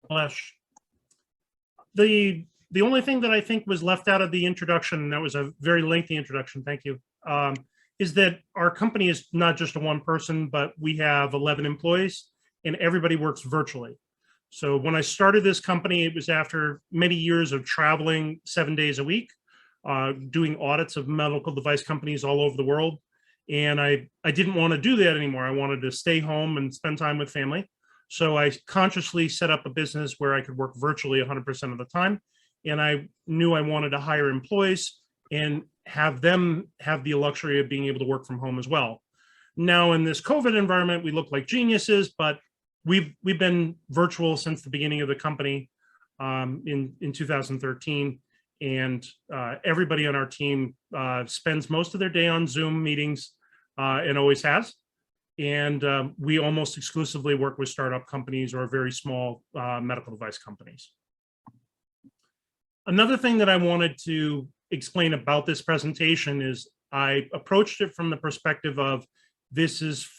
Flesh. The only thing that I think was left out of the introduction, and that was a very lengthy introduction, thank you, is that our company is not just a one person, but we have 11 employees and everybody works virtually. So when I started this company, it was after many years of traveling 7 days a week, doing audits of medical device companies all over the world. And I didn't want to do that anymore. I wanted to stay home and spend time with family. So I consciously set up a business where I could work virtually 100% of the time. And I knew I wanted to hire employees and have them have the luxury of being able to work from home as well. Now in this COVID environment, we look like geniuses, but we've been virtual since the beginning of the company in 2013. And everybody on our team spends most of their day on Zoom meetings and always has. And we almost exclusively work with startup companies or very small medical device companies. Another thing that I wanted to explain about this presentation is I approached it from the perspective of this is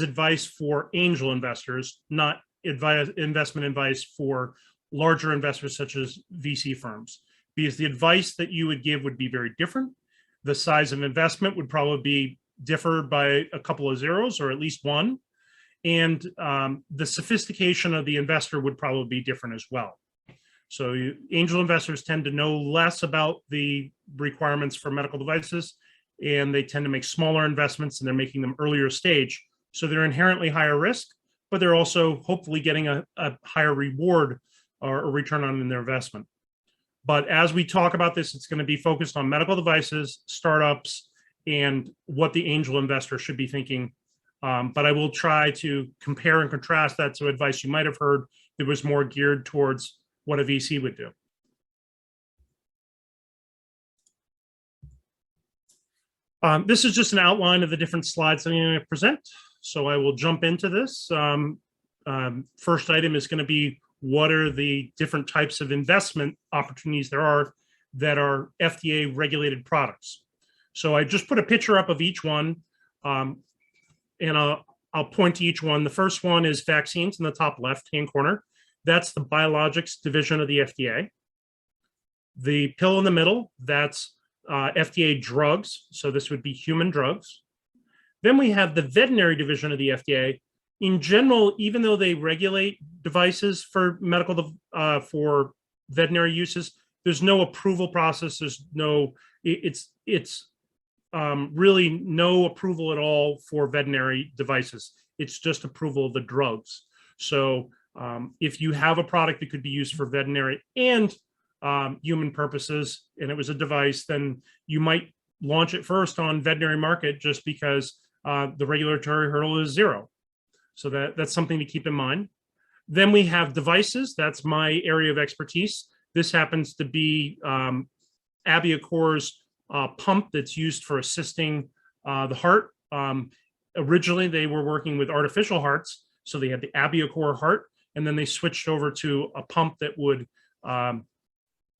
advice for angel investors, not investment advice for larger investors such as VC firms, because the advice that you would give would be very different. The size of investment would probably differ by a couple of zeros or at least one. And the sophistication of the investor would probably be different as well. So angel investors tend to know less about the requirements for medical devices, and they tend to make smaller investments and they're making them earlier stage. So they're inherently higher risk, but they're also hopefully getting a higher reward or a return on their investment. But as we talk about this, it's going to be focused on medical devices, startups, and what the angel investor should be thinking. But I will try to compare and contrast that to advice you might have heard that was more geared towards what a VC would do. This is just an outline of the different slides I'm going to present. So I will jump into this. First item is going to be what are the different types of investment opportunities there are that are FDA regulated products. So I just put a picture up of each one, and I'll point to each one. The first one is vaccines in the top left-hand corner. That's the biologics division of the FDA. The pill in the middle, that's FDA drugs. So this would be human drugs. Then we have the veterinary division of the FDA. In general, even though they regulate devices for medical, for veterinary uses, there's no approval process. There's no, it's really no approval at all for veterinary devices. It's just approval of the drugs. So if you have a product that could be used for veterinary and human purposes, and it was a device, then you might launch it first on veterinary market just because the regulatory hurdle is 0. So that's something to keep in mind. Then we have devices. That's my area of expertise. This happens to be Abiacor's pump that's used for assisting the heart. Originally, they were working with artificial hearts. So they had the Abiacor heart, and then they switched over to a pump that would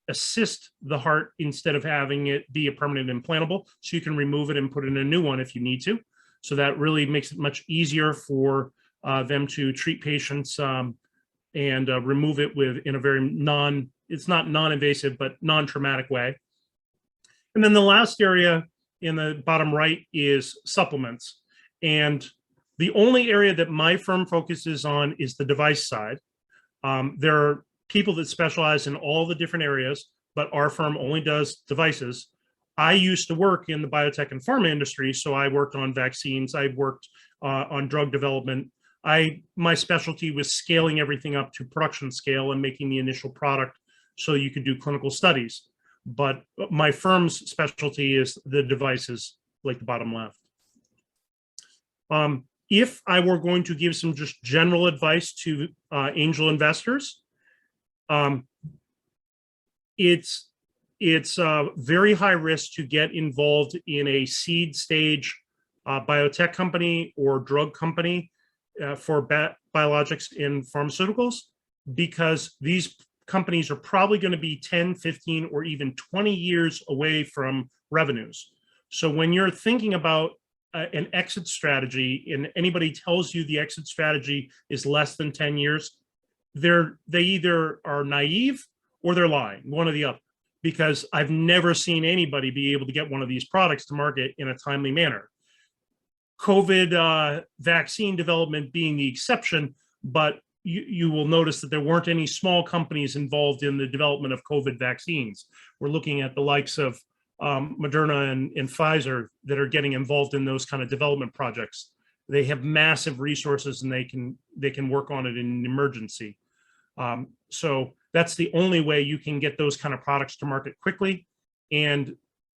assist the heart instead of having it be a permanent implantable. So you can remove it and put in a new one if you need to. So that really makes it much easier for them to treat patients and remove it in a very it's not non-invasive, but non-traumatic way. And then the last area in the bottom right is supplements. And the only area that my firm focuses on is the device side. There are people that specialize in all the different areas, but our firm only does devices. I used to work in the biotech and pharma industry, so I worked on vaccines. I worked on drug development. My specialty was scaling everything up to production scale and making the initial product so you could do clinical studies. But my firm's specialty is the devices, like the bottom left. If I were going to give some just general advice to angel investors, it's very high risk to get involved in a seed stage biotech company or drug company for biologics and pharmaceuticals, because these companies are probably going to be 10, 15, or even 20 years away from revenues. So when you're thinking about an exit strategy and anybody tells you the exit strategy is less than 10 years, they either are naive or they're lying, one or the other, because I've never seen anybody be able to get one of these products to market in a timely manner. COVID vaccine development being the exception, but you will notice that there weren't any small companies involved in the development of COVID vaccines. We're looking at the likes of Moderna and Pfizer that are getting involved in those kind of development projects. They have massive resources and they can work on it in an emergency. So that's the only way you can get those kind of products to market quickly. And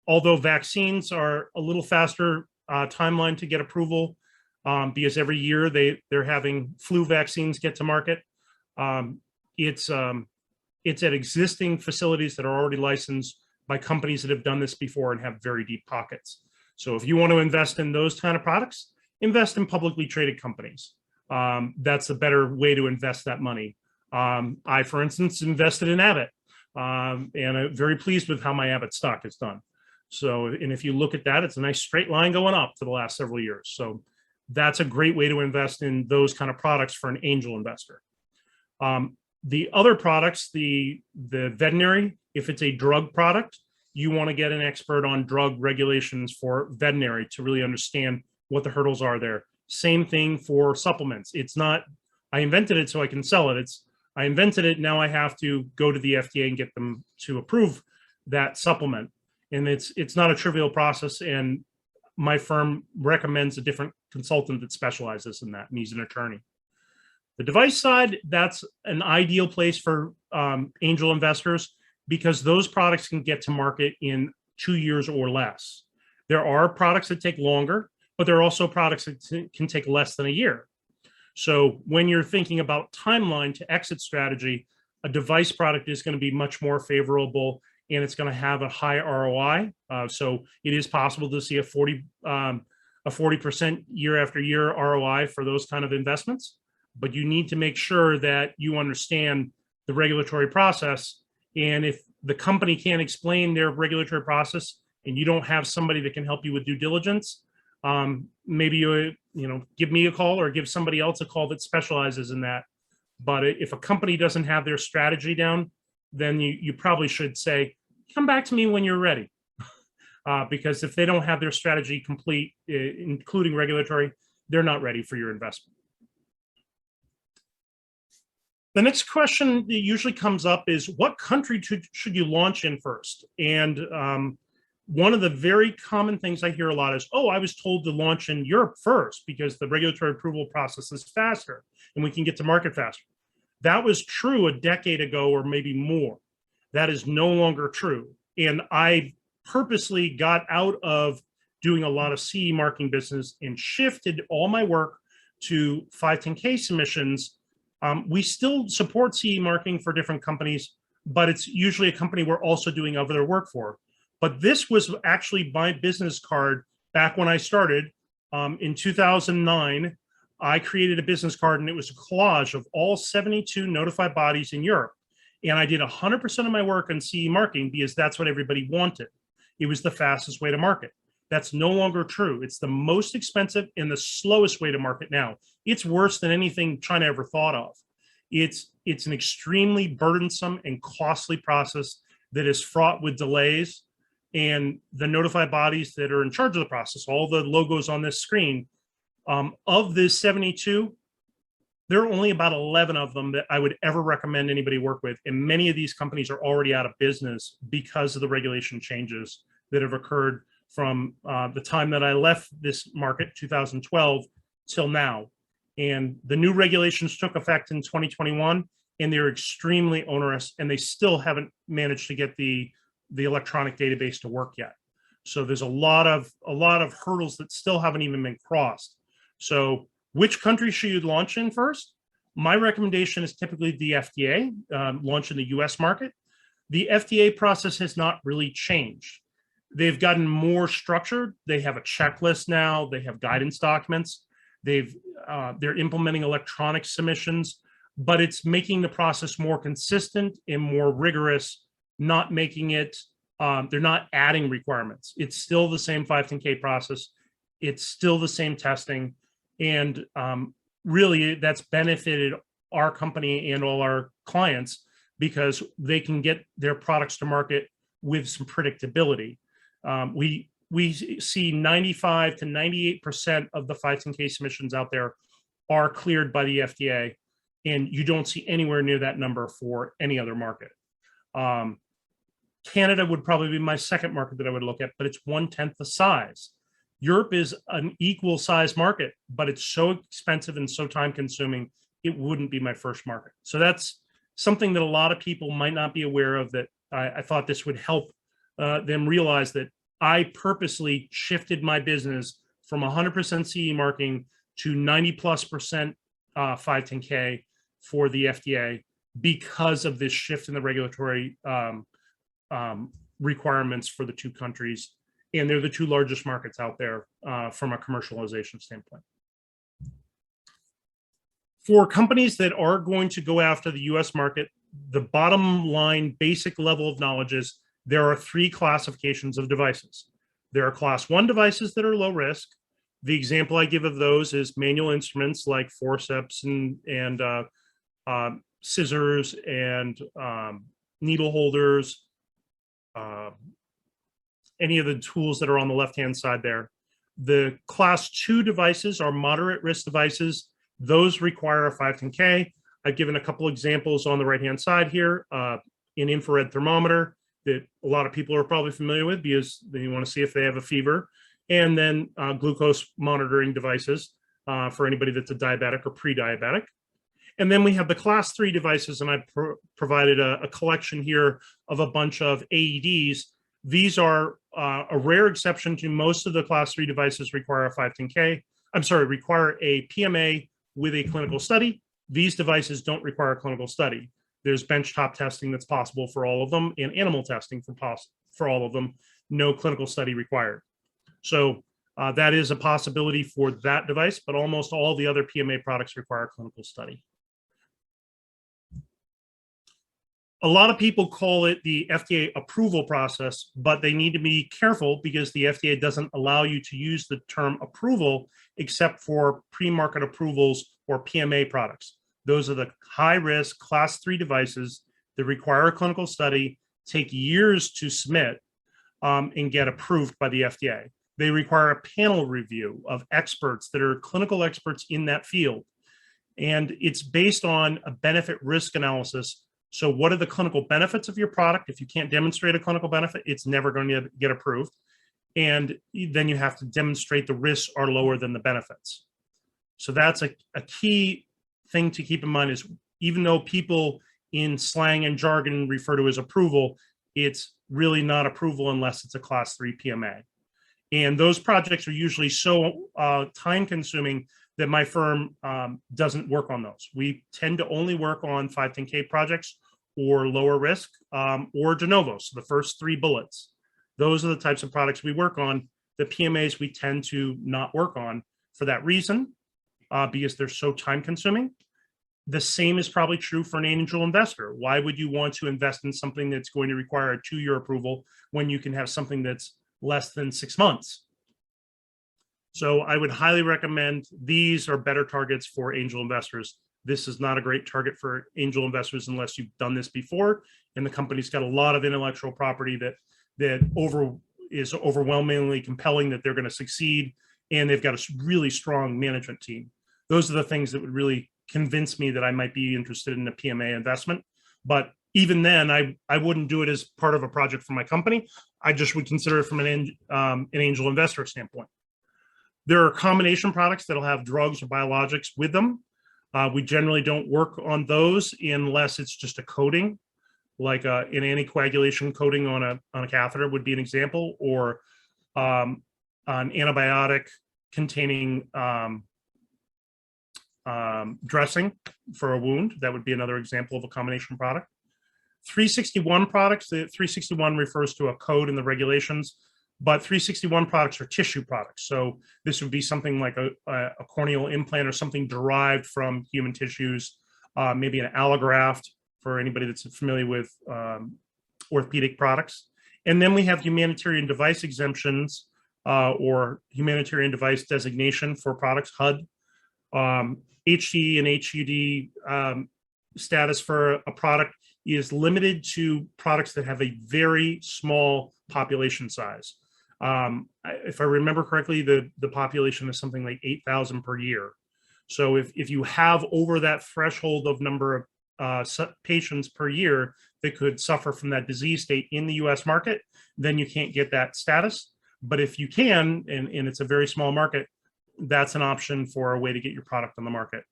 although vaccines are a little faster timeline to get approval, because every year they're having flu vaccines get to market. It's at existing facilities that are already licensed by companies that have done this before and have very deep pockets. So if you want to invest in those kind of products, invest in publicly traded companies. That's a better way to invest that money. I, for instance, invested in Abbott, and I'm very pleased with how my Abbott stock has done. So, and if you look at that, it's a nice straight line going up for the last several years. So that's a great way to invest in those kind of products for an angel investor. The other products, the veterinary, if it's a drug product, you want to get an expert on drug regulations for veterinary to really understand what the hurdles are there. Same thing for supplements. It's not, I invented it so I can sell it. I invented it, now I have to go to the FDA and get them to approve that supplement. And it's not a trivial process, and my firm recommends a different consultant that specializes in that, and he's an attorney. The device side, that's an ideal place for angel investors because those products can get to market in 2 years or less. There are products that take longer, but there are also products that can take less than a year. So when you're thinking about timeline to exit strategy, a device product is going to be much more favorable, and it's going to have a high ROI. So it is possible to see a 40% year after year ROI for those kind of investments. But you need to make sure that you understand the regulatory process. And if the company can't explain their regulatory process and you don't have somebody that can help you with due diligence, maybe you give me a call or give somebody else a call that specializes in that. But if a company doesn't have their strategy down, then you probably should say, come back to me when you're ready. Because if they don't have their strategy complete, including regulatory, they're not ready for your investment. The next question that usually comes up is, what country should you launch in first? And one of the very common things I hear a lot is, oh, I was told to launch in Europe first because the regulatory approval process is faster and we can get to market faster. That was true a decade ago or maybe more. That is no longer true. And I purposely got out of doing a lot of CE marking business and shifted all my work to 510K submissions. We still support CE marking for different companies, but it's usually a company we're also doing other work for. But this was actually my business card back when I started in 2009. I created a business card and it was a collage of all 72 notified bodies in Europe. And I did 100% of my work on CE marking because that's what everybody wanted. It was the fastest way to market. That's no longer true. It's the most expensive and the slowest way to market now. It's worse than anything China ever thought of. It's an extremely burdensome and costly process that is fraught with delays. And the notified bodies that are in charge of the process, all the logos on this screen, of the 72, there are only about 11 of them that I would ever recommend anybody work with. And many of these companies are already out of business because of the regulation changes that have occurred from the time that I left this market, 2012, till now. And the new regulations took effect in 2021, and they're extremely onerous, and they still haven't managed to get the electronic database to work yet. So there's a lot of hurdles that still haven't even been crossed. So which country should you launch in first? My recommendation is typically the FDA, launch in the US market. The FDA process has not really changed. They've gotten more structured. They have a checklist now. They have guidance documents. They're implementing electronic submissions, but it's making the process more consistent and more rigorous, not making it, they're not adding requirements. It's still the same 510K process. It's still the same testing. And really that's benefited our company and all our clients because they can get their products to market with some predictability. We see 95 to 98% of the 510K submissions out there are cleared by the FDA, and you don't see anywhere near that number for any other market. Canada would probably be my second market that I would look at, but it's 1/10 the size. Europe is an equal size market, but it's so expensive and so time consuming, it wouldn't be my first market. So that's something that a lot of people might not be aware of, that I thought this would help them realize that I purposely shifted my business from 100% CE marking to 90+% 510K for the FDA because of this shift in the regulatory requirements for the two countries. And they're the two largest markets out there from a commercialization standpoint. For companies that are going to go after the US market, the bottom line basic level of knowledge is there are 3 classifications of devices. There are class 1 devices that are low risk. The example I give of those is manual instruments like forceps and scissors and needle holders, any of the tools that are on the left-hand side there. The class 2 devices are moderate risk devices. Those require a 510K. I've given a couple examples on the right-hand side here. An infrared thermometer that a lot of people are probably familiar with because they want to see if they have a fever. And then glucose monitoring devices for anybody that's a diabetic or pre-diabetic. And then we have the class 3 devices, and I provided a collection here of a bunch of AEDs. These are a rare exception to most of the class 3 devices require a 510K. I'm sorry, require a PMA with a clinical study. These devices don't require a clinical study. There's benchtop testing that's possible for all of them and animal testing for all of them. No clinical study required. So that is a possibility for that device, but almost all the other PMA products require a clinical study. A lot of people call it the FDA approval process, but they need to be careful because the FDA doesn't allow you to use the term approval except for pre-market approvals or PMA products. Those are the high-risk class 3 devices that require a clinical study, take years to submit, and get approved by the FDA. They require a panel review of experts that are clinical experts in that field. And it's based on a benefit risk analysis. So what are the clinical benefits of your product? If you can't demonstrate a clinical benefit, it's never going to get approved. And then you have to demonstrate the risks are lower than the benefits. So that's a key thing to keep in mind is even though people in slang and jargon refer to as approval, it's really not approval unless it's a class 3 PMA. And those projects are usually so time consuming that my firm doesn't work on those. We tend to only work on 510K projects or lower risk or de novo, so the first 3 bullets. Those are the types of products we work on. The PMAs we tend to not work on for that reason because they're so time consuming. The same is probably true for an angel investor. Why would you want to invest in something that's going to require a 2-year approval when you can have something that's less than 6 months? So I would highly recommend these are better targets for angel investors. This is not a great target for angel investors unless you've done this before, and the company's got a lot of intellectual property that is overwhelmingly compelling that they're going to succeed, and they've got a really strong management team. Those are the things that would really convince me that I might be interested in a PMA investment. But even then, I wouldn't do it as part of a project for my company. I just would consider it from an angel investor standpoint. There are combination products that'll have drugs or biologics with them. We generally don't work on those unless it's just a coating, like an anticoagulation coating on a catheter would be an example, or an antibiotic containing dressing for a wound. That would be another example of a combination product. 361 products, the 361 refers to a code in the regulations, but 361 products are tissue products. So this would be something like a corneal implant or something derived from human tissues, maybe an allograft for anybody that's familiar with orthopedic products. And then we have humanitarian device exemptions or humanitarian device designation for products, HUD. HT and HUD status for a product is limited to products that have a very small population size. If I remember correctly, the population is something like 8,000 per year. So if you have over that threshold of number of patients per year that could suffer from that disease state in the US market, then you can't get that status. But if you can, and it's a very small market, that's an option for a way to get your product on the market.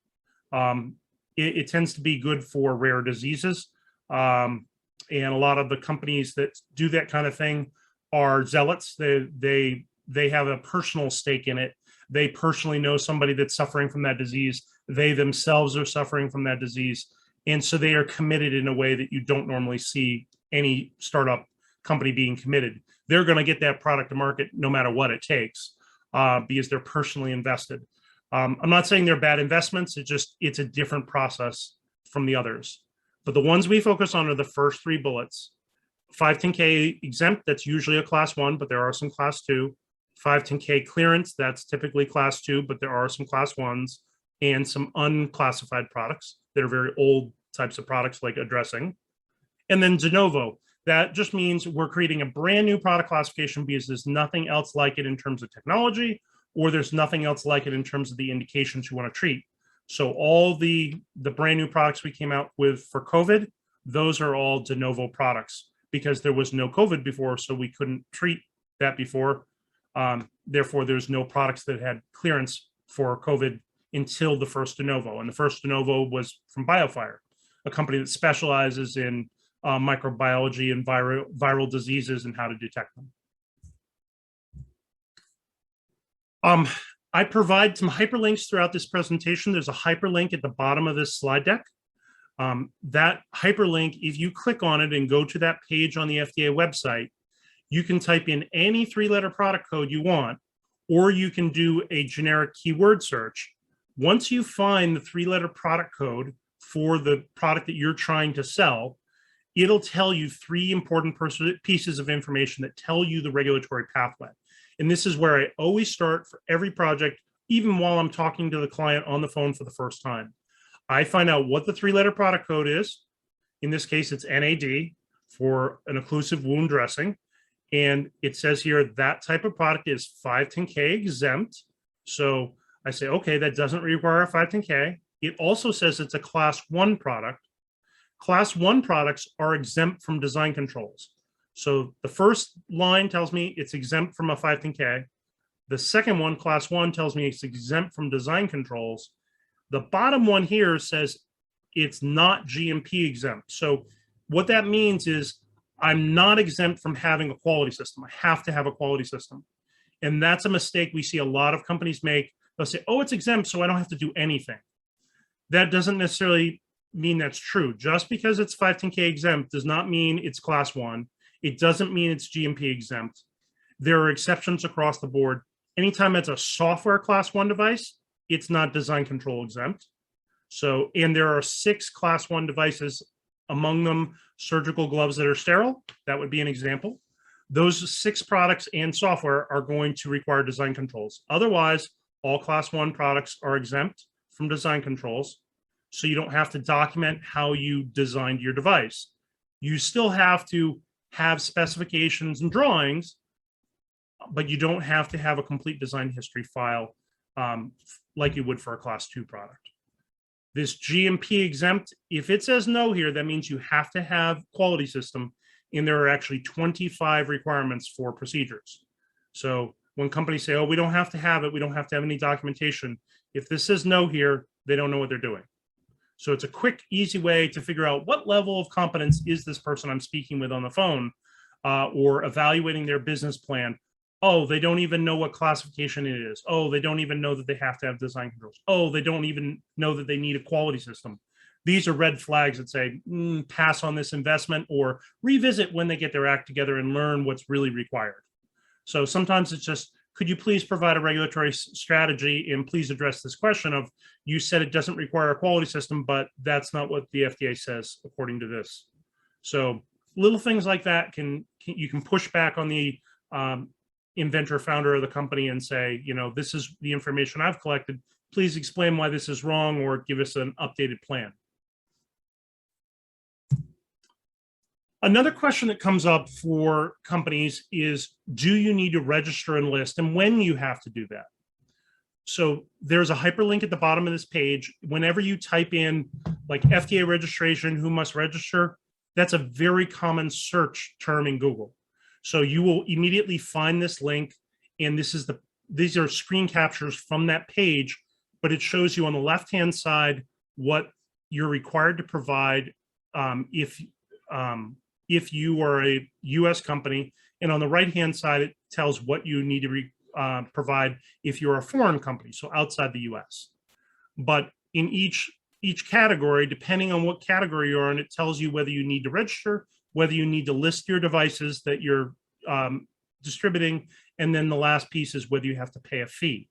It tends to be good for rare diseases. And a lot of the companies that do that kind of thing are zealots. They have a personal stake in it. They personally know somebody that's suffering from that disease. They themselves are suffering from that disease. And so they are committed in a way that you don't normally see any startup company being committed. They're going to get that product to market no matter what it takes, because they're personally invested. I'm not saying they're bad investments. It's a different process from the others. But the ones we focus on are the first three bullets. 510K exempt, that's usually a class 1, but there are some class 2. 510K clearance, that's typically class 2, but there are some class 1s, and some unclassified products that are very old types of products like a dressing. And then de novo, that just means we're creating a brand new product classification because there's nothing else like it in terms of technology, or there's nothing else like it in terms of the indications you want to treat. So all the brand new products we came out with for COVID, those are all de novo products because there was no COVID before, so we couldn't treat that before. Therefore, there's no products that had clearance for COVID until the first de novo. And the first de novo was from BioFire, a company that specializes in microbiology and viral diseases and how to detect them. I provide some hyperlinks throughout this presentation. There's a hyperlink at the bottom of this slide deck. That hyperlink, if you click on it and go to that page on the FDA website, you can type in any 3-letter product code you want, or you can do a generic keyword search. Once you find the 3-letter product code for the product that you're trying to sell, it'll tell you 3 important pieces of information that tell you the regulatory pathway. And this is where I always start for every project, even while I'm talking to the client on the phone for the first time. I find out what the 3-letter product code is. In this case, it's NAD for an occlusive wound dressing. And it says here that type of product is 510K exempt. So I say, okay, that doesn't require a 510K. It also says it's a class 1 product. Class 1 products are exempt from design controls. So the first line tells me it's exempt from a 510K. The second one, class 1, tells me it's exempt from design controls. The bottom one here says it's not GMP exempt. So what that means is I'm not exempt from having a quality system. I have to have a quality system. And that's a mistake we see a lot of companies make. They'll say, oh, it's exempt, so I don't have to do anything. That doesn't necessarily mean that's true. Just because it's 510K exempt does not mean it's class 1. It doesn't mean it's GMP exempt. There are exceptions across the board. Anytime it's a software class 1 device, it's not design control exempt. So, and there are 6 class 1 devices, among them surgical gloves that are sterile. That would be an example. Those 6 products and software are going to require design controls. Otherwise, all class 1 products are exempt from design controls. So you don't have to document how you designed your device. You still have to have specifications and drawings, but you don't have to have a complete design history file like you would for a class 2 product. This GMP exempt, if it says no here, that means you have to have quality system, and there are actually 25 requirements for procedures. So when companies say, oh, we don't have to have it, we don't have to have any documentation, if this says no here, they don't know what they're doing. So it's a quick, easy way to figure out what level of competence is this person I'm speaking with on the phone, or evaluating their business plan. Oh, they don't even know what classification it is. Oh, they don't even know that they have to have design controls. Oh, they don't even know that they need a quality system. These are red flags that say, pass on this investment, or revisit when they get their act together and learn what's really required. So sometimes it's just, could you please provide a regulatory strategy and please address this question of, you said it doesn't require a quality system, but that's not what the FDA says according to this. So little things like that you can push back on the inventor, founder of the company and say, you know, this is the information I've collected. please explain why this is wrong or give us an updated plan. Another question that comes up for companies is, do you need to register and list, and when you have to do that? So there's a hyperlink at the bottom of this page. Whenever you type in like FDA registration, who must register, that's a very common search term in Google. So you will immediately find this link, and these are screen captures from that page, but it shows you on the left-hand side what you're required to provide if you are a US company, and on the right-hand side, it tells what you need to provide if you're a foreign company, so outside the US. But in each category, depending on what category you're in, it tells you whether you need to register, whether you need to list your devices that you're distributing, and then the last piece is whether you have to pay a fee.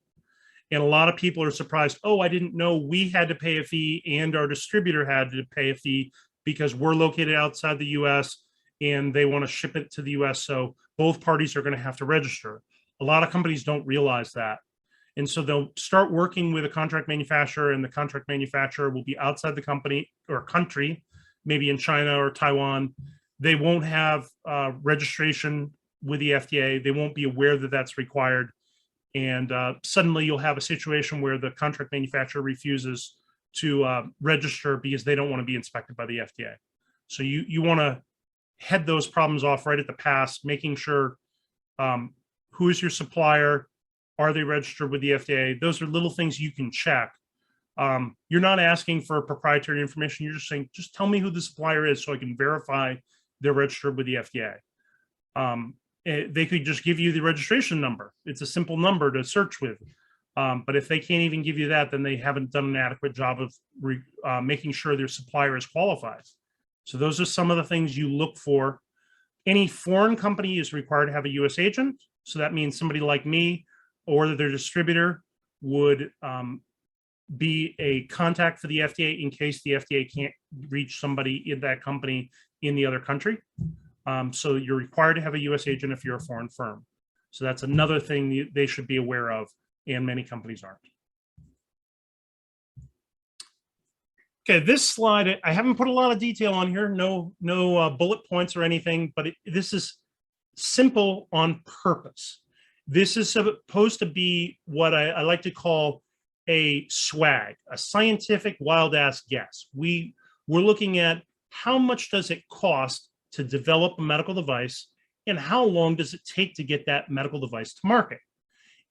And a lot of people are surprised, oh, I didn't know we had to pay a fee and our distributor had to pay a fee because we're located outside the US and they want to ship it to the US. So both parties are going to have to register. A lot of companies don't realize that. And so they'll start working with a contract manufacturer, and the contract manufacturer will be outside the company or country, maybe in China or Taiwan. They won't have registration with the FDA. They won't be aware that that's required. And suddenly you'll have a situation where the contract manufacturer refuses to register because they don't want to be inspected by the FDA. So you want to head those problems off right at the pass, making sure who is your supplier, are they registered with the FDA? Those are little things you can check. You're not asking for proprietary information. You're just saying, just tell me who the supplier is so I can verify they're registered with the FDA. They could just give you the registration number. It's a simple number to search with. But if they can't even give you that, then they haven't done an adequate job of making sure their supplier is qualified. So those are some of the things you look for. Any foreign company is required to have a US agent. So that means somebody like me or their distributor would be a contact for the FDA in case the FDA can't reach somebody in that company in the other country. So you're required to have a US agent if you're a foreign firm. So that's another thing they should be aware of, and many companies aren't. Okay, this slide, I haven't put a lot of detail on here, no bullet points or anything, but this is simple on purpose. This is supposed to be what I like to call a swag, a scientific wild ass guess. We're looking at how much does it cost to develop a medical device, and how long does it take to get that medical device to market?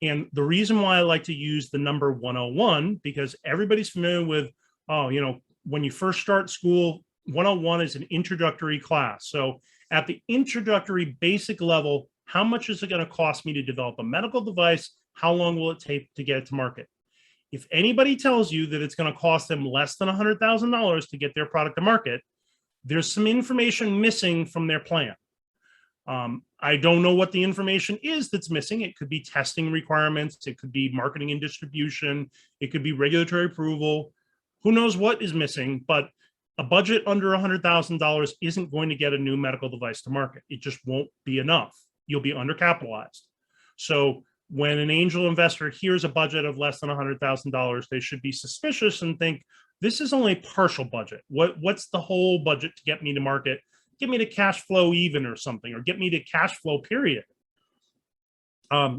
And the reason why I like to use the number 101, because everybody's familiar with, oh, you know, when you first start school, 101 is an introductory class. So at the introductory basic level, how much is it going to cost me to develop a medical device? How long will it take to get it to market? If anybody tells you that it's going to cost them less than $100,000 to get their product to market, there's some information missing from their plan. I don't know what the information is that's missing. It could be testing requirements. It could be marketing and distribution. It could be regulatory approval. Who knows what is missing, but a budget under $100,000 isn't going to get a new medical device to market. It just won't be enough. You'll be undercapitalized. So when an angel investor hears a budget of less than $100,000, they should be suspicious and think, this is only partial budget. What's the whole budget to get me to market? Get me to cash flow even or something, or get me to cash flow period.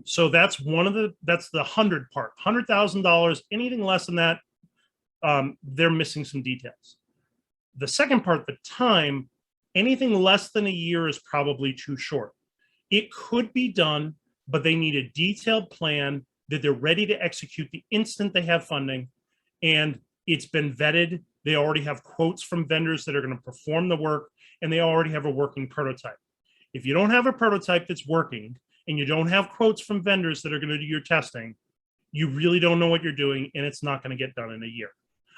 So that's that's the 100 part, $100,000, anything less than that, they're missing some details. The second part, the time, anything less than a year is probably too short. It could be done, but they need a detailed plan that they're ready to execute the instant they have funding, and it's been vetted. They already have quotes from vendors that are going to perform the work, and they already have a working prototype. If you don't have a prototype that's working, and you don't have quotes from vendors that are going to do your testing, you really don't know what you're doing, and it's not going to get done in a year.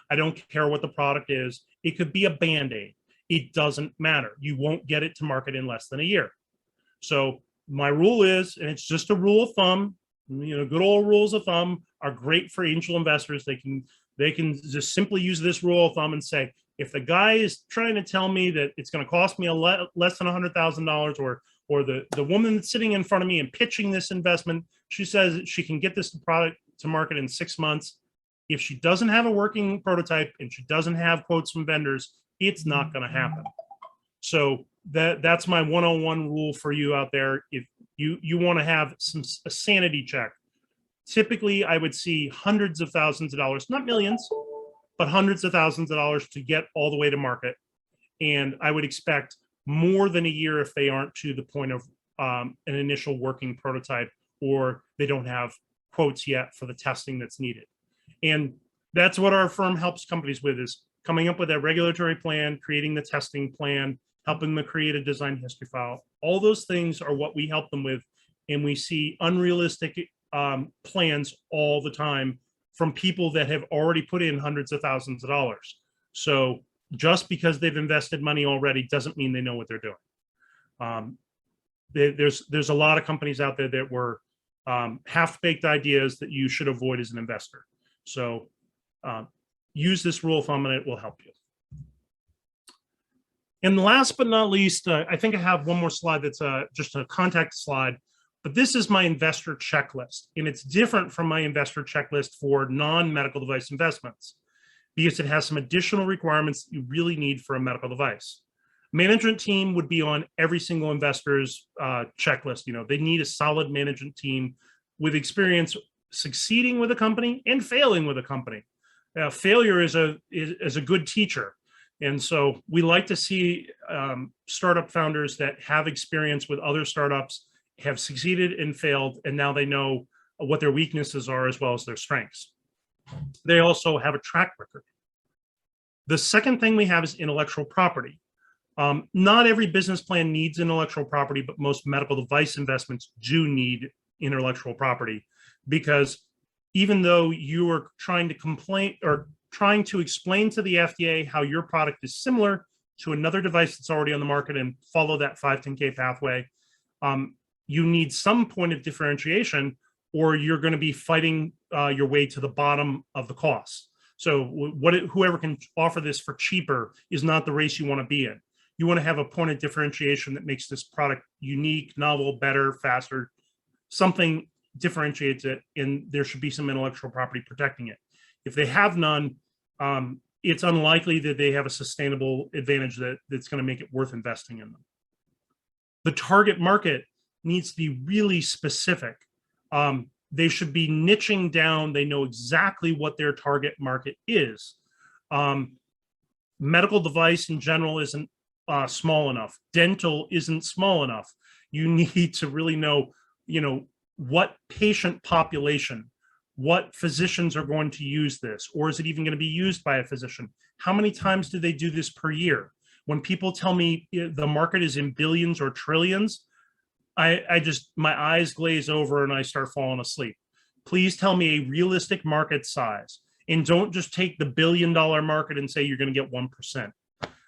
I don't care what the product is. It could be a Band-Aid. It doesn't matter. You won't get it to market in less than a year. So my rule is, and it's just a rule of thumb, you know, good old rules of thumb are great for angel investors. They can just simply use this rule of thumb and say, if the guy is trying to tell me that it's going to cost me less than $100,000, or the woman that's sitting in front of me and pitching this investment, she says she can get this product to market in 6 months, If she doesn't have a working prototype and she doesn't have quotes from vendors, it's not going to happen. So that's my 101 rule for you out there. If you want to have a sanity check, typically I would see hundreds of thousands of dollars, not millions, but hundreds of thousands of dollars to get all the way to market. And I would expect more than a year if they aren't to the point of an initial working prototype, or they don't have quotes yet for the testing that's needed. And that's what our firm helps companies with, is coming up with that regulatory plan, creating the testing plan, helping them create a design history file. All those things are what we help them with. And we see unrealistic plans all the time from people that have already put in hundreds of thousands of dollars. So just because they've invested money already doesn't mean they know what they're doing. There's a lot of companies out there that were half-baked ideas that you should avoid as an investor. So use this rule of thumb and it will help you. And last but not least, I think I have one more slide that's just a contact slide, but this is my investor checklist. And it's different from my investor checklist for non-medical device investments because it has some additional requirements that you really need for a medical device. Management team would be on every single investor's checklist. You know, they need a solid management team with experience succeeding with a company and failing with a company. Failure is a good teacher. And so we like to see startup founders that have experience with other startups, have succeeded and failed, and now they know what their weaknesses are as well as their strengths. They also have a track record. The second thing we have is intellectual property. Not every business plan needs intellectual property, but most medical device investments do need intellectual property, because even though you are trying to complain or trying to explain to the FDA how your product is similar to another device that's already on the market and follow that 510K pathway, you need some point of differentiation, or you're going to be fighting your way to the bottom of the cost. So whoever can offer this for cheaper is not the race you want to be in. You want to have a point of differentiation that makes this product unique, novel, better, faster. Something differentiates it, and there should be some intellectual property protecting it. If they have none, it's unlikely that they have a sustainable advantage that's going to make it worth investing in them. The target market needs to be really specific. They should be niching down. They know exactly what their target market is. Medical device in general isn't small enough. Dental isn't small enough. You need to really know, what patient population, what physicians are going to use this, or is it even going to be used by a physician? How many times do they do this per year? When people tell me the market is in billions or trillions, my eyes glaze over and I start falling asleep. Please tell me a realistic market size, and don't just take the $1 billion market and say you're going to get 1%.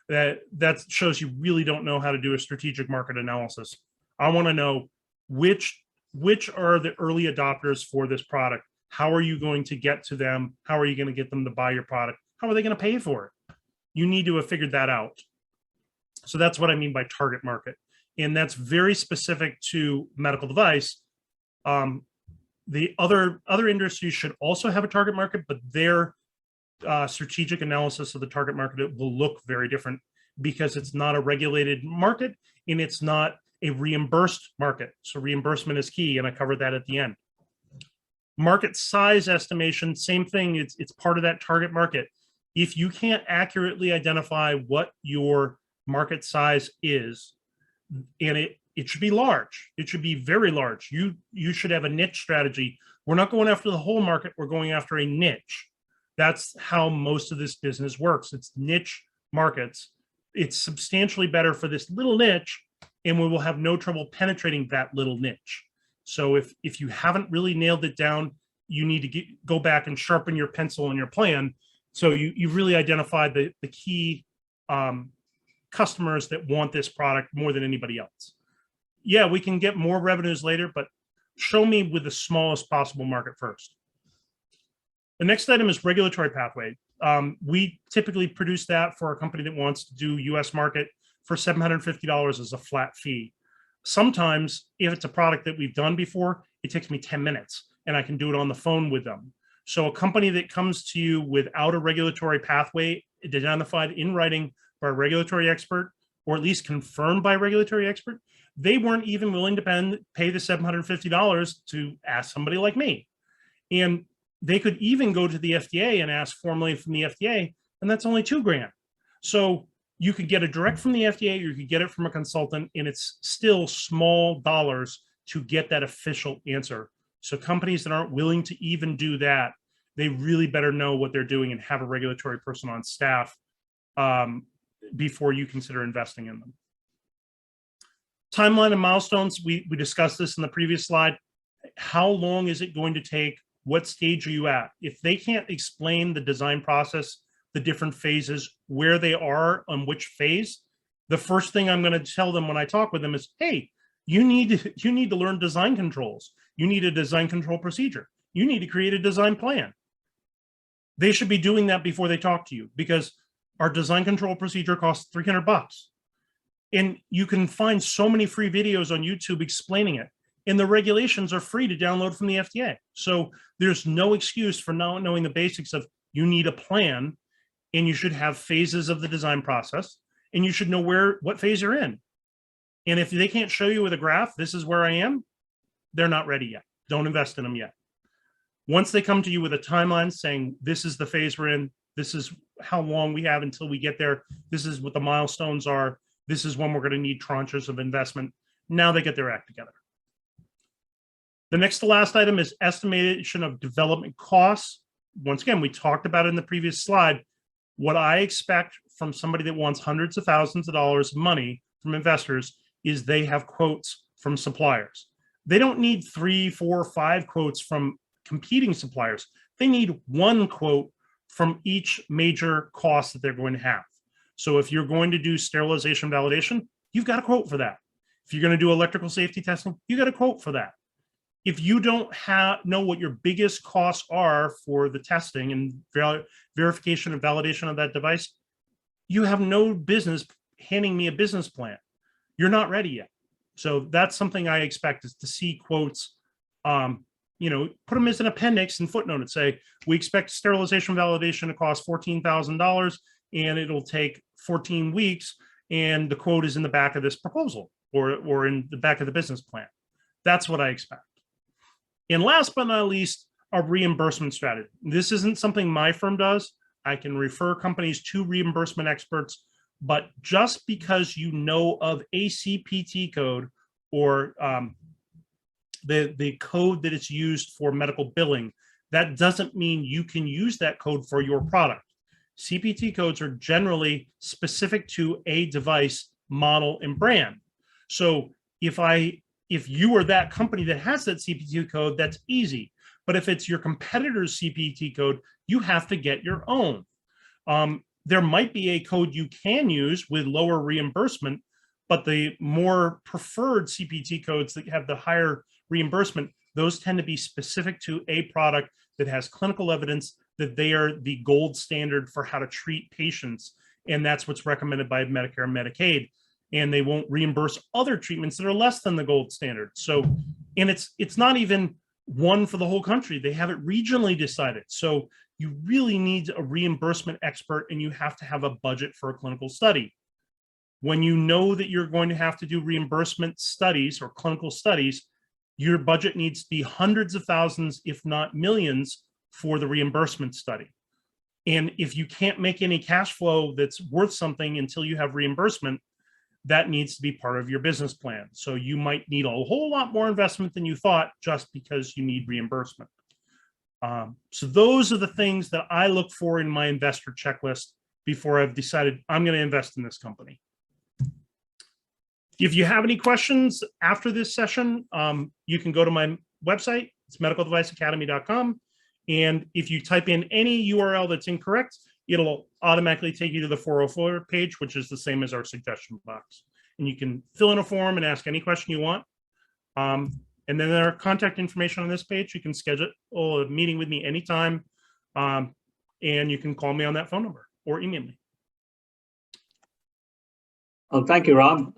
That shows you really don't know how to do a strategic market analysis. I want to know which are the early adopters for this product. How are you going to get to them? How are you going to get them to buy your product? How are they going to pay for it? You need to have figured that out. So that's what I mean by target market. And that's very specific to medical device. The other industries should also have a target market, but their strategic analysis of the target market will look very different, because it's not a regulated market and it's not a reimbursed market. So reimbursement is key, and I covered that at the end. Market size estimation, same thing. It's part of that target market. If you can't accurately identify what your market size is, and it should be large, it should be very large. You should have a niche strategy. We're not going after the whole market, we're going after a niche. That's how most of this business works. It's niche markets. It's substantially better for this little niche, and we will have no trouble penetrating that little niche. So if you haven't really nailed it down, you need to go back and sharpen your pencil and your plan, so you've really identified the key customers that want this product more than anybody else. Yeah, we can get more revenues later, but show me with the smallest possible market first. The next item is regulatory pathway. We typically produce that for a company that wants to do US market for $750 as a flat fee. Sometimes, if it's a product that we've done before, it takes me 10 minutes and I can do it on the phone with them. So a company that comes to you without a regulatory pathway identified in writing by a regulatory expert, or at least confirmed by a regulatory expert, they weren't even willing to pay the $750 to ask somebody like me. And they could even go to the FDA and ask formally from the FDA, and that's only $2,000. So you could get it direct from the FDA, or you could get it from a consultant, and it's still small dollars to get that official answer. So companies that aren't willing to even do that, they really better know what they're doing and have a regulatory person on staff before you consider investing in them. Timeline and milestones, we discussed this in the previous slide. How long is it going to take? What stage are you at? If they can't explain the design process, the different phases, where they are on which phase, the first thing I'm going to tell them when I talk with them is, hey, you need to learn design controls. You need a design control procedure. You need to create a design plan. They should be doing that before they talk to you, because our design control procedure costs $300. And you can find so many free videos on YouTube explaining it. And the regulations are free to download from the FDA. So there's no excuse for not knowing the basics of, you need a plan, and you should have phases of the design process, and you should know what phase you're in. And if they can't show you with a graph, this is where I am, they're not ready yet. Don't invest in them yet. Once they come to you with a timeline saying, this is the phase we're in, this is how long we have until we get there, this is what the milestones are, this is when we're going to need tranches of investment, now they get their act together. The next to last item is estimation of development costs. Once again, we talked about it in the previous slide. What I expect from somebody that wants hundreds of thousands of dollars of money from investors is they have quotes from suppliers. They don't need 3, 4, 5 quotes from competing suppliers. They need one quote from each major cost that they're going to have. So if you're going to do sterilization validation, you've got a quote for that. If you're going to do electrical safety testing, you got a quote for that. If you don't know what your biggest costs are for the testing and verification and validation of that device, you have no business handing me a business plan. You're not ready yet. So that's something I expect, is to see quotes, put them as an appendix and footnote and say, we expect sterilization validation to cost $14,000 and it'll take 14 weeks. And the quote is in the back of this proposal or in the back of the business plan. That's what I expect. And last but not least, a reimbursement strategy. This isn't something my firm does. I can refer companies to reimbursement experts, but just because you know of a CPT code or the code that is used for medical billing, that doesn't mean you can use that code for your product. CPT codes are generally specific to a device, model, and brand. So if you are that company that has that CPT code, that's easy. But if it's your competitor's CPT code, you have to get your own. There might be a code you can use with lower reimbursement, but the more preferred CPT codes that have the higher reimbursement, those tend to be specific to a product that has clinical evidence that they are the gold standard for how to treat patients. And that's what's recommended by Medicare and Medicaid. And they won't reimburse other treatments that are less than the gold standard. So, and it's not even one for the whole country. They have it regionally decided. So you really need a reimbursement expert, and you have to have a budget for a clinical study. When you know that you're going to have to do reimbursement studies or clinical studies, your budget needs to be hundreds of thousands, if not millions, for the reimbursement study. And if you can't make any cash flow that's worth something until you have reimbursement, that needs to be part of your business plan. So you might need a whole lot more investment than you thought just because you need reimbursement. So those are the things that I look for in my investor checklist before I've decided I'm going to invest in this company. If you have any questions after this session, you can go to my website. It's medicaldeviceacademy.com. And if you type in any URL that's incorrect, it'll automatically take you to the 404 page, which is the same as our suggestion box. And you can fill in a form and ask any question you want. And then there are contact information on this page. You can schedule a meeting with me anytime. And you can call me on that phone number or email me. Well, thank you, Rob.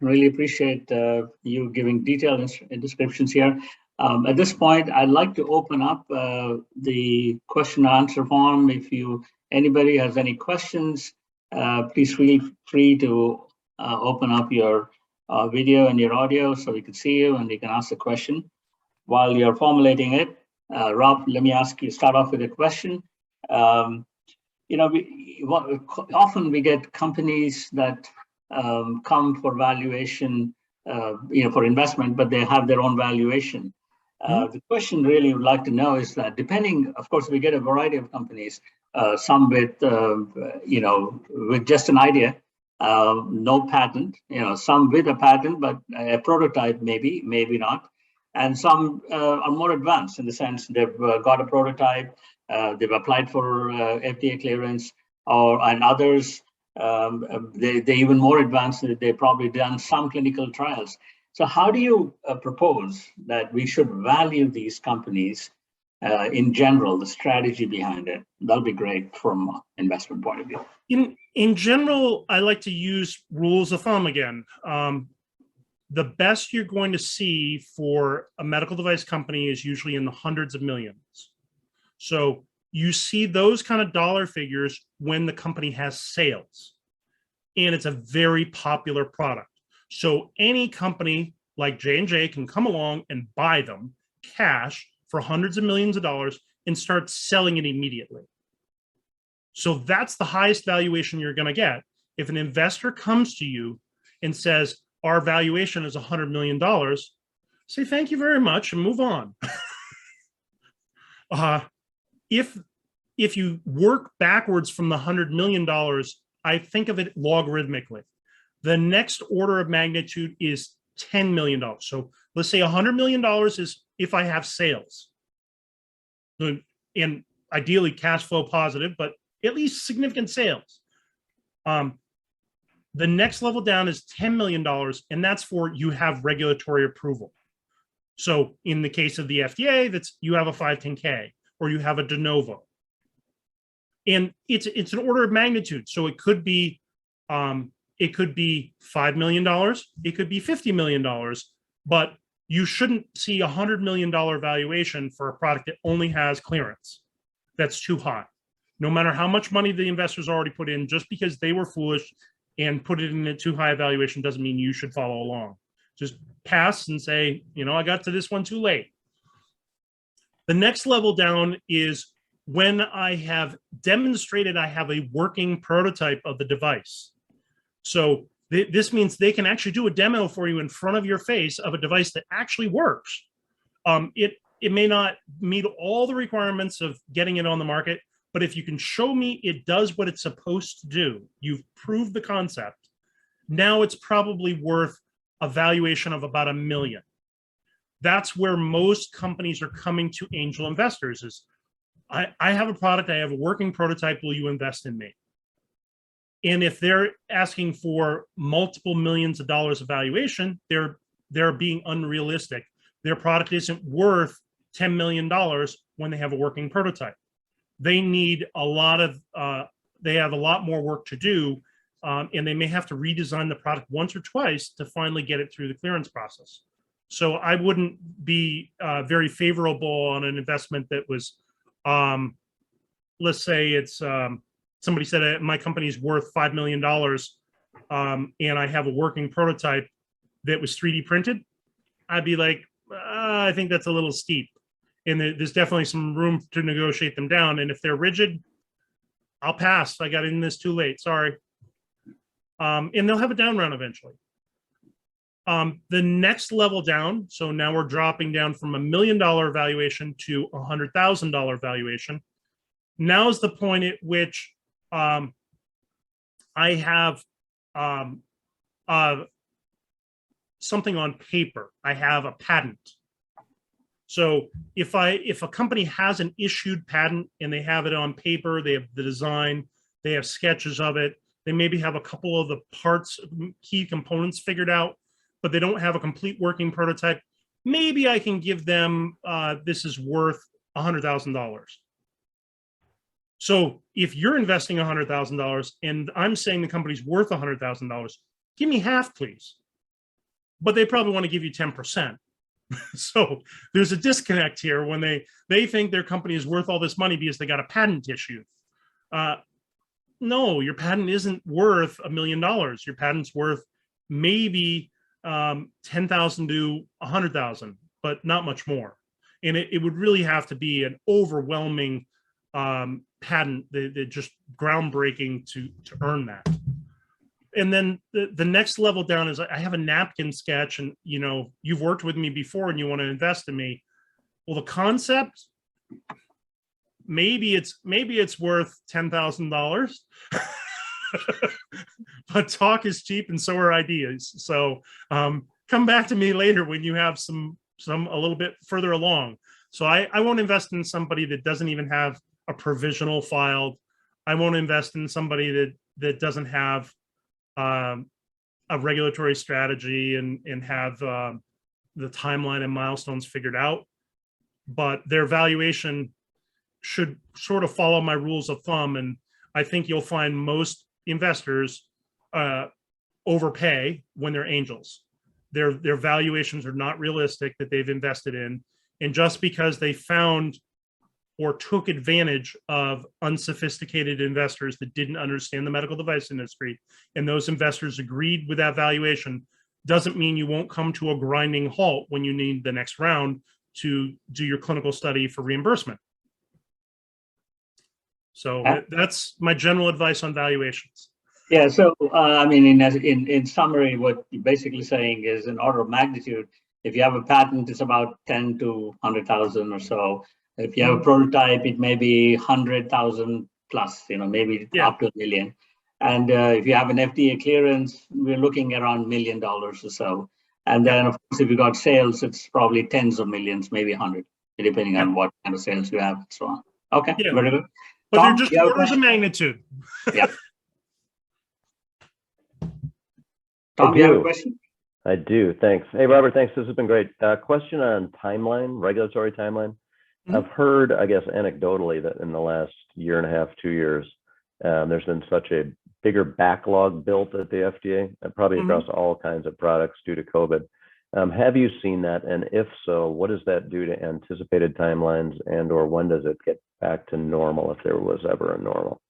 Really appreciate you giving detailed descriptions here. At this point, I'd like to open up the question and answer form. If anybody has any questions, please feel free to open up your video and your audio so we can see you and you can ask the question. While you're formulating it, Rob, let me start off with a question. Often we get companies that come for valuation, for investment, but they have their own valuation. The question really would like to know is that depending, of course, we get a variety of companies, some with, with just an idea, no patent, some with a patent, but a prototype, maybe not. And some are more advanced in the sense they've got a prototype, they've applied for FDA clearance, and others, they're even more advanced. They've probably done some clinical trials. So how do you propose that we should value these companies in general, the strategy behind it? That'll be great from an investment point of view. In general, I like to use rules of thumb again. The best you're going to see for a medical device company is usually in the hundreds of millions. So you see those kind of dollar figures when the company has sales and it's a very popular product. So any company like J&J can come along and buy them cash for hundreds of millions of dollars and start selling it immediately. So that's the highest valuation you're going to get. If an investor comes to you and says, our valuation is $100 million, say thank you very much and move on. If you work backwards from the $100 million, I think of it logarithmically. The next order of magnitude is $10 million. So let's say $100 million is if I have sales. And ideally cash flow positive, but at least significant sales. The next level down is $10 million, and that's for you have regulatory approval. So in the case of the FDA, that's you have a 510K or you have a de novo. And it's an order of magnitude. So it could be $5 million, it could be $50 million, but you shouldn't see a $100 million valuation for a product that only has clearance. That's too high. No matter how much money the investors already put in, just because they were foolish and put it in a too high a valuation doesn't mean you should follow along. Just pass and say, I got to this one too late. The next level down is when I have demonstrated I have a working prototype of the device. So this means they can actually do a demo for you in front of your face of a device that actually works. It may not meet all the requirements of getting it on the market, but if you can show me it does what it's supposed to do, you've proved the concept, now it's probably worth a valuation of about $1 million. That's where most companies are coming to angel investors is, I have a product, I have a working prototype, will you invest in me? And if they're asking for multiple millions of dollars of valuation, they're being unrealistic. Their product isn't worth $10 million when they have a working prototype. They need they have a lot more work to do, and they may have to redesign the product once or twice to finally get it through the clearance process. So I wouldn't be very favorable on an investment that was, let's say it's, somebody said my company's worth $5 million and I have a working prototype that was 3D printed. I'd be like, I think that's a little steep. And there's definitely some room to negotiate them down. And if they're rigid, I'll pass. I got in this too late. Sorry. And they'll have a down round eventually. The next level down, so now we're dropping down from $1 million valuation to $100,000 valuation. Now is the point at which I have something on paper. I have a patent. So if a company has an issued patent and they have it on paper, they have the design, they have sketches of it, they maybe have a couple of the parts, key components figured out, but they don't have a complete working prototype, maybe I can give them, this is worth $100,000. So if you're investing $100,000 and I'm saying the company's worth $100,000, give me half, please. But they probably want to give you 10%. So there's a disconnect here when they think their company is worth all this money because they got a patent issued. No, your patent isn't worth $1 million. Your patent's worth maybe 10,000 to 100,000, but not much more. And it would really have to be an overwhelming patent that just groundbreaking to earn that. And then the next level down is I have a napkin sketch, and you've worked with me before and you want to invest in me. Well, the concept, maybe it's worth $10,000, but talk is cheap and so are ideas. So come back to me later when you have some a little bit further along. So I won't invest in somebody that doesn't even have a provisional filed. I won't invest in somebody that doesn't have a regulatory strategy and have the timeline and milestones figured out. But their valuation should sort of follow my rules of thumb. And I think you'll find most investors overpay when they're angels. Their valuations are not realistic that they've invested in. And just because they found or took advantage of unsophisticated investors that didn't understand the medical device industry, and those investors agreed with that valuation, doesn't mean you won't come to a grinding halt when you need the next round to do your clinical study for reimbursement. So that's my general advice on valuations. Yeah, so I mean, in summary, what you're basically saying is an order of magnitude. If you have a patent, it's about 10 to 100,000 or so. If you have a prototype, it may be 100,000 plus, maybe up to $1 million. And if you have an FDA clearance, we're looking around $1 million or so. And then, of course, if you got sales, it's probably tens of millions, maybe 100, depending on what kind of sales you have and so on. Okay, very good. But Tom, they're just orders of magnitude. Yeah. Tom, you have a question? I do. Thanks. Hey, Robert, thanks. This has been great. Question on timeline, regulatory timeline. Mm-hmm. I've heard, I guess, anecdotally that in the last year and a half, 2 years, there's been such a bigger backlog built at the FDA, probably across all kinds of products due to COVID. Have you seen that? And if so, what does that do to anticipated timelines, and or when does it get back to normal, if there was ever a normal?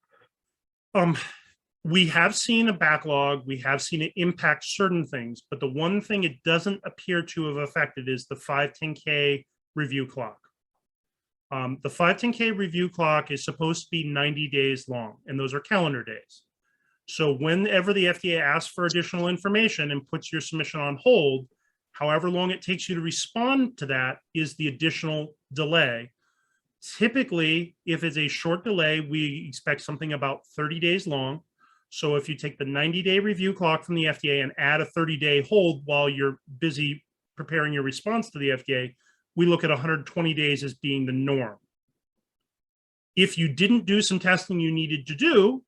We have seen a backlog. We have seen it impact certain things, but the one thing it doesn't appear to have affected is the 510K review clock. The 510K review clock is supposed to be 90 days long, and those are calendar days. So whenever the FDA asks for additional information and puts your submission on hold, however long it takes you to respond to that is the additional delay. Typically, if it's a short delay, we expect something about 30 days long. So if you take the 90-day review clock from the FDA and add a 30-day hold while you're busy preparing your response to the FDA, we look at 120 days as being the norm. If you didn't do some testing you needed to do,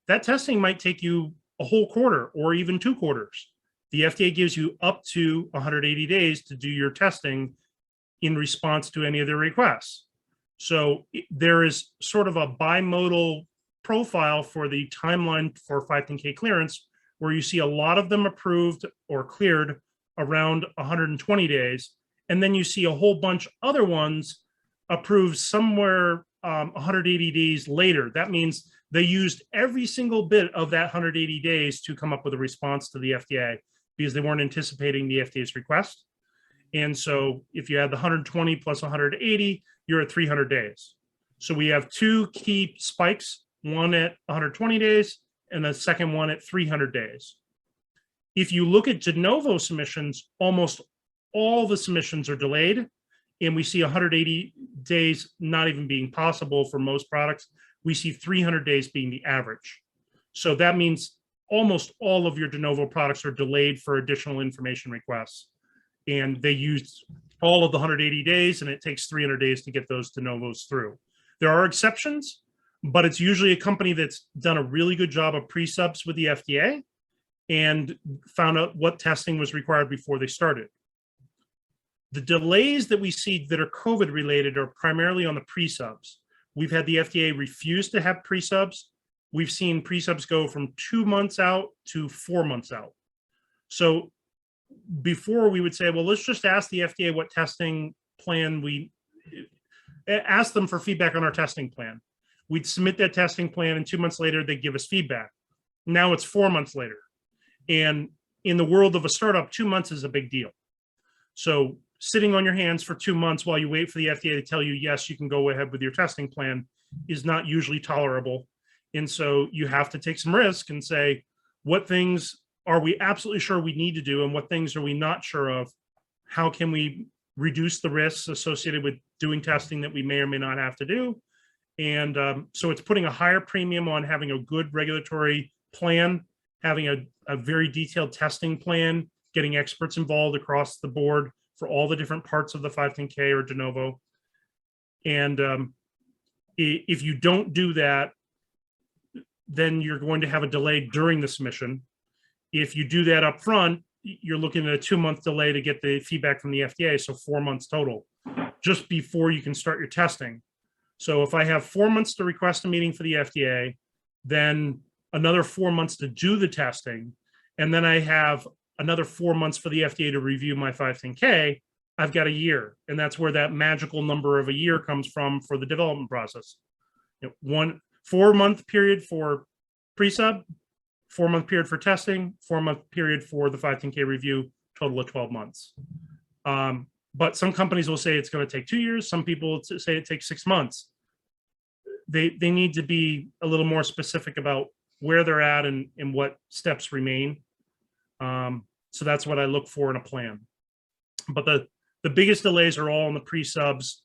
that testing might take you a whole quarter or even 2 quarters. The FDA gives you up to 180 days to do your testing in response to any of their requests. So there is sort of a bimodal profile for the timeline for 510K clearance, where you see a lot of them approved or cleared around 120 days. And then you see a whole bunch other ones approved somewhere 180 days later. That means they used every single bit of that 180 days to come up with a response to the FDA because they weren't anticipating the FDA's request. And so if you add the 120 plus 180, you're at 300 days. So we have 2 key spikes, one at 120 days and the second one at 300 days. If you look at de novo submissions, almost all the submissions are delayed, and we see 180 days not even being possible for most products. We see 300 days being the average. So that means almost all of your de novo products are delayed for additional information requests. And they use all of the 180 days, and it takes 300 days to get those de novos through. There are exceptions, but it's usually a company that's done a really good job of pre-subs with the FDA and found out what testing was required before they started. The delays that we see that are COVID related are primarily on the pre-subs. We've had the FDA refuse to have pre-subs. We've seen pre-subs go from 2 months out to 4 months out. So before we would say, well, let's just ask the FDA what testing plan ask them for feedback on our testing plan. We'd submit that testing plan, and 2 months later, they'd give us feedback. Now it's 4 months later. And in the world of a startup, 2 months is a big deal. So sitting on your hands for 2 months while you wait for the FDA to tell you, yes, you can go ahead with your testing plan is not usually tolerable. And so you have to take some risk and say, what things are we absolutely sure we need to do, and what things are we not sure of? How can we reduce the risks associated with doing testing that we may or may not have to do? And so it's putting a higher premium on having a good regulatory plan, having a very detailed testing plan, getting experts involved across the board for all the different parts of the 510K or de novo. And if you don't do that, then you're going to have a delay during the submission. If you do that up front, you're looking at a 2-month delay to get the feedback from the FDA, so 4 months total, just before you can start your testing. So if I have 4 months to request a meeting for the FDA, then another 4 months to do the testing, and then I have another 4 months for the FDA to review my 510K, I've got a year. And that's where that magical number of a year comes from for the development process. 4 month period for pre-sub, 4 month period for testing, 4 month period for the 510K review, total of 12 months. But some companies will say it's going to take 2 years. Some people say it takes 6 months. They need to be a little more specific about where they're at and what steps remain. So that's what I look for in a plan. But the biggest delays are all in the pre-subs.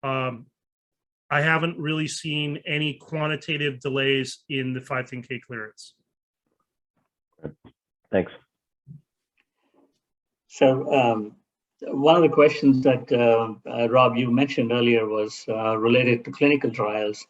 I haven't really seen any quantitative delays in the 510K clearance. Thanks. So one of the questions that Rob, you mentioned earlier was related to clinical trials.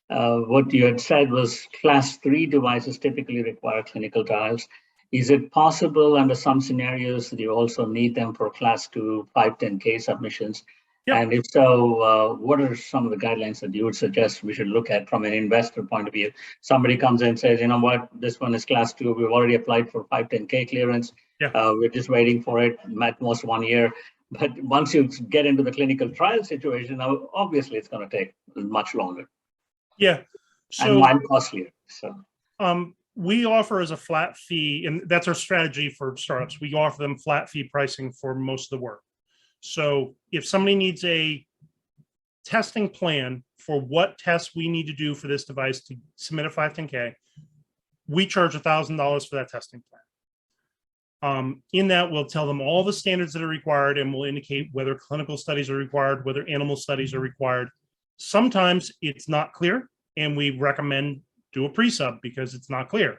What you had said was class 3 devices typically require clinical trials. Is it possible under some scenarios that you also need them for class 2 510K submissions? Yep. And if so, what are some of the guidelines that you would suggest we should look at from an investor point of view? Somebody comes in and says, you know what, this one is class 2. We've already applied for 510K clearance. Yeah. We're just waiting for it, at most 1 year. But once you get into the clinical trial situation, now obviously it's going to take much longer. Yeah. So, and costlier. So we offer as a flat fee, and that's our strategy for startups. We offer them flat fee pricing for most of the work. So if somebody needs a testing plan for what tests we need to do for this device to submit a 510K, we charge $1,000 for that testing plan. In that, we'll tell them all the standards that are required, and we'll indicate whether clinical studies are required, whether animal studies are required. Sometimes it's not clear, and we recommend do a pre-sub because it's not clear.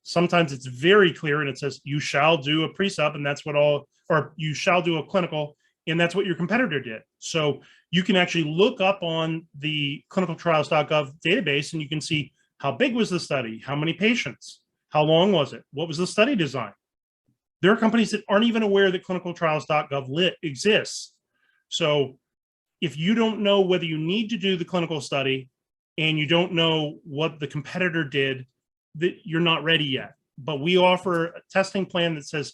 Sometimes it's very clear, and it says you shall do a pre-sub, and that's what or you shall do a clinical, and that's what your competitor did. So you can actually look up on the clinicaltrials.gov database, and you can see how big was the study, how many patients, how long was it, what was the study design. There are companies that aren't even aware that clinicaltrials.gov exists. So if you don't know whether you need to do the clinical study and you don't know what the competitor did, that you're not ready yet. But we offer a testing plan that says,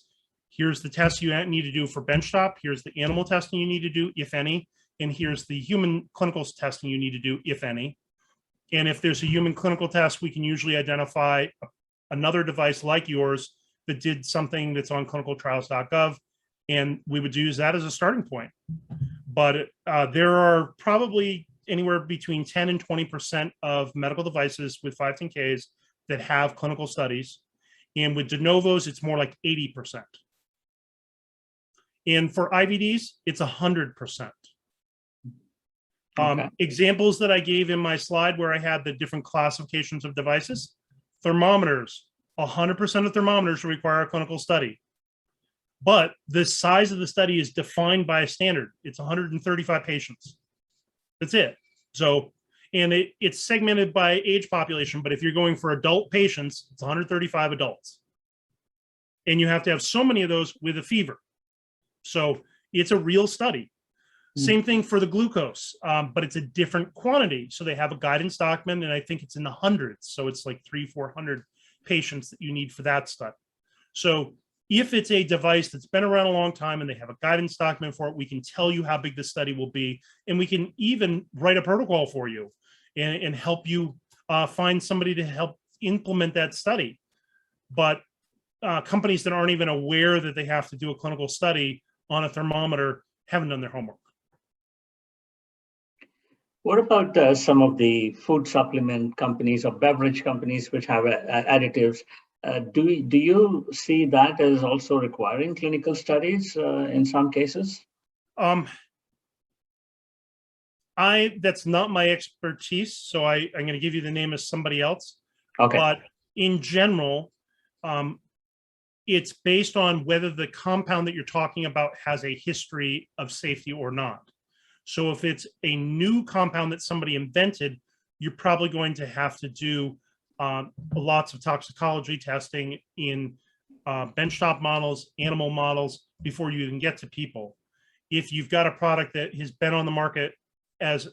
here's the tests you need to do for benchtop, here's the animal testing you need to do, if any, and here's the human clinical testing you need to do, if any. And if there's a human clinical test, we can usually identify another device like yours that did something that's on clinicaltrials.gov, and we would use that as a starting point. But there are probably anywhere between 10 and 20% of medical devices with 510Ks that have clinical studies. And with de novos, it's more like 80%. And for IVDs, it's 100%. Okay. Examples that I gave in my slide where I had the different classifications of devices, thermometers, 100% of thermometers require a clinical study. But the size of the study is defined by a standard. It's 135 patients. That's it. So, and it's segmented by age population, but if you're going for adult patients, it's 135 adults. And you have to have so many of those with a fever. So it's a real study. Same thing for the glucose, but it's a different quantity. So they have a guidance document, and I think it's in the hundreds. So it's like 300-400 patients that you need for that study. So If it's a device that's been around a long time and they have a guidance document for it, we can tell you how big the study will be, and we can even write a protocol for you and help you find somebody to help implement that study. But companies that aren't even aware that they have to do a clinical study on a thermometer haven't done their homework. What about some of the food supplement companies or beverage companies which have additives? Do you see that as also requiring clinical studies in some cases? That's not my expertise, so I'm going to give you the name of somebody else. Okay. But in general, it's based on whether the compound that you're talking about has a history of safety or not. So if it's a new compound that somebody invented, you're probably going to have to do lots of toxicology testing in benchtop models, animal models, before you even get to people. If you've got a product that has been on the market as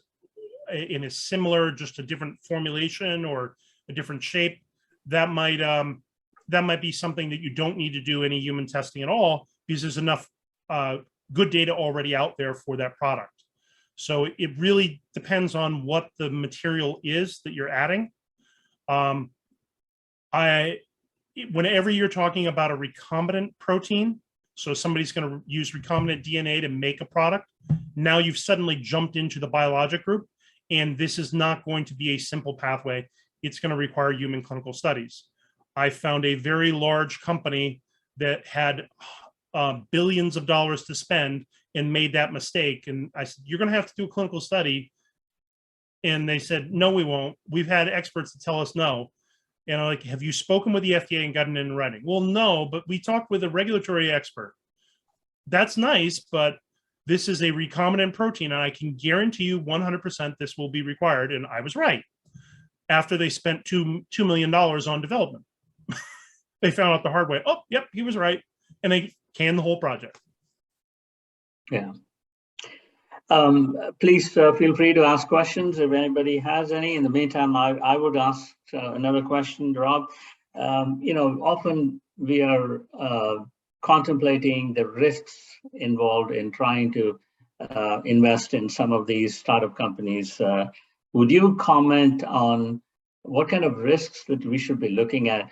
in a similar, just a different formulation or a different shape, that might be something that you don't need to do any human testing at all, because there's enough good data already out there for that product. So it really depends on what the material is that you're adding. Whenever you're talking about a recombinant protein, so somebody's going to use recombinant DNA to make a product, now you've suddenly jumped into the biologic group, and this is not going to be a simple pathway. It's going to require human clinical studies. I found a very large company that had billions of dollars to spend and made that mistake. And I said, you're going to have to do a clinical study. And they said, no, we won't. We've had experts that tell us no. And I'm like, have you spoken with the FDA and gotten it in writing? Well, no, but we talked with a regulatory expert. That's nice, but this is a recombinant protein, and I can guarantee you 100% this will be required. And I was right. After they spent $2 million on development, they found out the hard way. Oh, yep, he was right. And they canned the whole project. Yeah. Please feel free to ask questions if anybody has any. In the meantime, I would ask another question, Rob. Often we are contemplating the risks involved in trying to invest in some of these startup companies. Would you comment on what kind of risks that we should be looking at,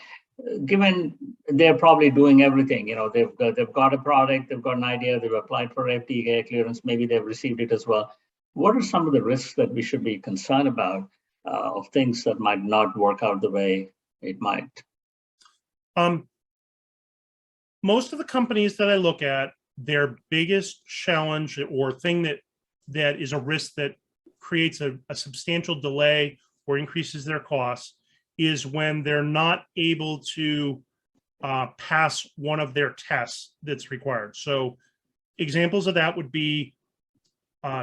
given they're probably doing everything? They've got a product, they've got an idea, they've applied for FDA clearance, maybe they've received it as well. What are some of the risks that we should be concerned about of things that might not work out the way it might? Most of the companies that I look at, their biggest challenge or thing that is a risk that creates a substantial delay or increases their costs is when they're not able to pass one of their tests that's required. So examples of that would be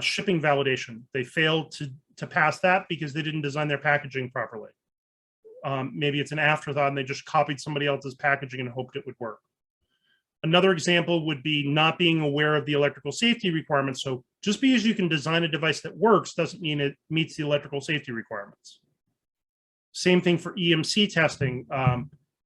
shipping validation. They failed to pass that because they didn't design their packaging properly. Maybe it's an afterthought and they just copied somebody else's packaging and hoped it would work. Another example would be not being aware of the electrical safety requirements. So just because you can design a device that works doesn't mean it meets the electrical safety requirements. Same thing for EMC testing.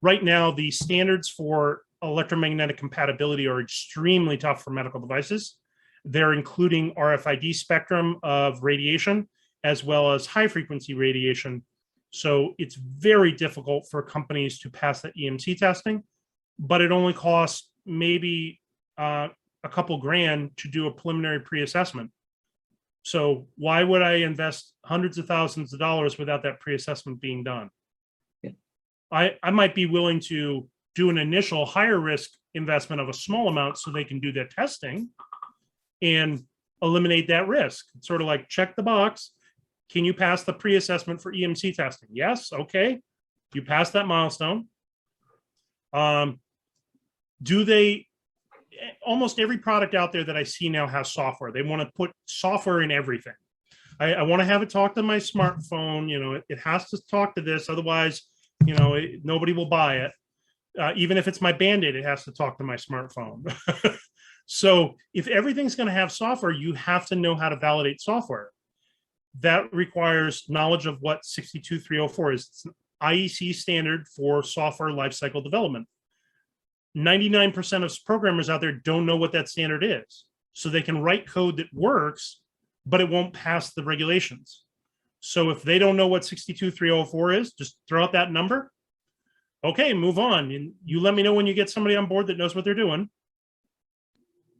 Right now, the standards for electromagnetic compatibility are extremely tough for medical devices. They're including RFID spectrum of radiation, as well as high frequency radiation. So it's very difficult for companies to pass that EMC testing, but it only costs maybe a couple grand to do a preliminary pre-assessment. So why would I invest hundreds of thousands of dollars without that pre-assessment being done? Yeah. I might be willing to do an initial higher risk investment of a small amount so they can do their testing and eliminate that risk. It's sort of like check the box. Can you pass the pre-assessment for EMC testing? Yes. Okay. You pass that milestone. Almost every product out there that I see now has software. They want to put software in everything. I want to have it talk to my smartphone. It has to talk to this. Otherwise, nobody will buy it. Even if it's my Band-Aid, it has to talk to my smartphone. So if everything's going to have software, you have to know how to validate software. That requires knowledge of what 62304 is. It's an IEC standard for software lifecycle development. 99% of programmers out there don't know what that standard is. So they can write code that works, but it won't pass the regulations. So if they don't know what 62304 is, just throw out that number. Okay, move on. And you let me know when you get somebody on board that knows what they're doing.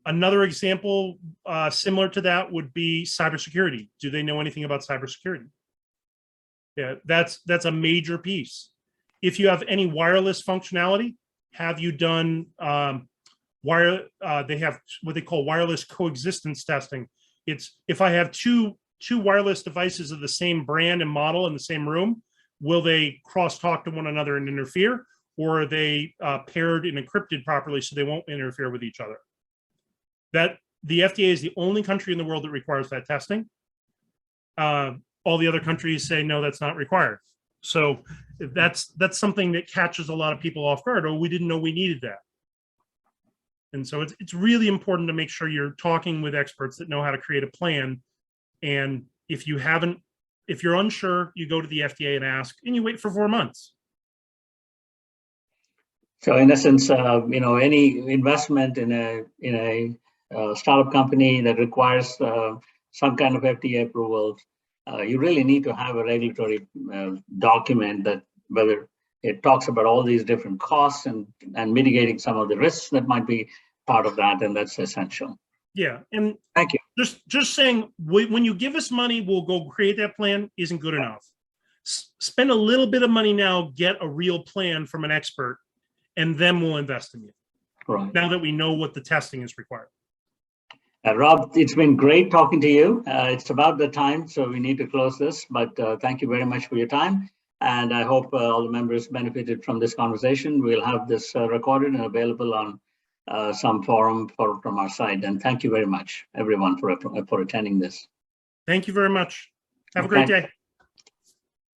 Another example similar to that would be cybersecurity. Do they know anything about cybersecurity? Yeah, that's a major piece. If you have any wireless functionality, have you done they have what they call wireless coexistence testing. It's if I have two wireless devices of the same brand and model in the same room, will they cross-talk to one another and interfere, or are they paired and encrypted properly so they won't interfere with each other? That the FDA is the only country in the world that requires that testing. All the other countries say, no, that's not required. So that's something that catches a lot of people off guard. Oh, we didn't know we needed that. And so it's really important to make sure you're talking with experts that know how to create a plan. And if you're unsure, you go to the FDA and ask, and you wait for 4 months. So in essence, any investment in a startup company that requires some kind of FDA approval, you really need to have a regulatory document that whether it talks about all these different costs and mitigating some of the risks that might be part of that, and that's essential. Yeah, and thank you. Just saying, when you give us money, we'll go create that plan isn't good enough. Spend a little bit of money now, get a real plan from an expert, and then we'll invest in you. Right. Now that we know what the testing is required. Rob, it's been great talking to you. It's about the time, so we need to close this, but thank you very much for your time. And I hope all the members benefited from this conversation. We'll have this recorded and available on some forum from our side. And thank you very much, everyone, for attending this. Thank you very much. Have a great day.